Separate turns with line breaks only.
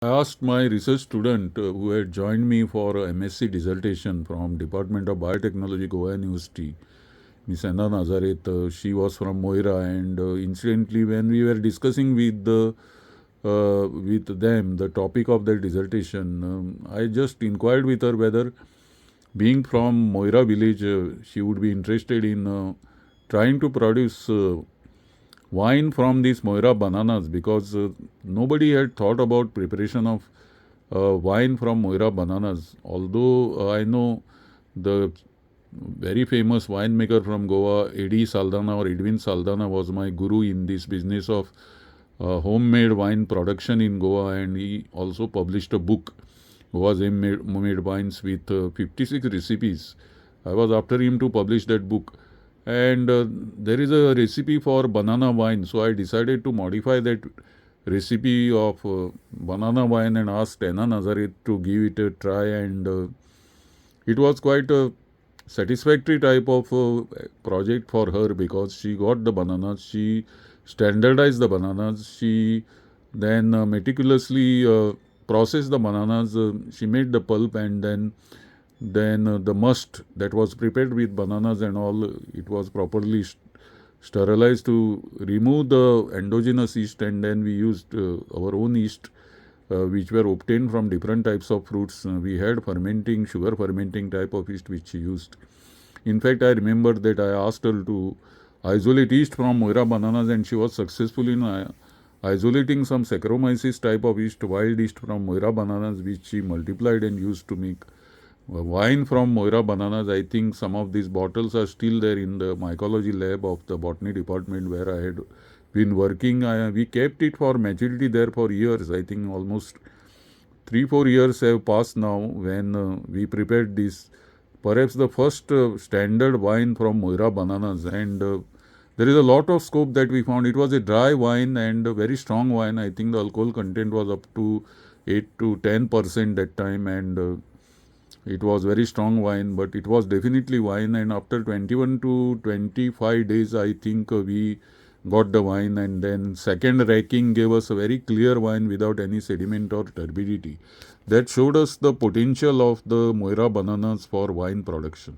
I asked my research student who had joined me for a MSc dissertation from Department of Biotechnology, Goa University, Miss Anna Nazaret. She was from Moira, and incidentally, when we were discussing with them the topic of their dissertation, I just inquired with her whether, being from Moira village, she would be interested in trying to produce wine from these Moira bananas, because nobody had thought about preparation of wine from Moira bananas. Although I know the very famous winemaker from Goa, Eddie Saldana or Edwin Saldana, was my guru in this business of homemade wine production in Goa, and he also published a book, Goa's Homemade Wines, with 56 recipes. I was after him to publish that book, and there is a recipe for banana wine, so I decided to modify that recipe of banana wine and asked Anna Nazareth to give it a try, and it was quite a satisfactory type of project for her, because she got the bananas, she standardized the bananas, she then meticulously processed the bananas, she made the pulp, and then the must that was prepared with bananas and all, it was properly sterilized to remove the endogenous yeast, and then we used our own yeast, which were obtained from different types of fruits. We had fermenting, sugar fermenting type of yeast which she used. In fact, I remember that I asked her to isolate yeast from Moira bananas, and she was successful in isolating some Saccharomyces type of yeast, wild yeast from Moira bananas, which she multiplied and used to make wine from Moira bananas. I think some of these bottles are still there in the mycology lab of the botany department where I had been working. We kept it for maturity there for years. I think almost 3-4 years have passed now when we prepared this, perhaps the first standard wine from Moira bananas. And there is a lot of scope that we found. It was a dry wine and a very strong wine. I think the alcohol content was up to 8 to 10% that time, and it was very strong wine, but it was definitely wine. And after 21 to 25 days, I think we got the wine, and then second racking gave us a very clear wine without any sediment or turbidity. That showed us the potential of the Moira bananas for wine production.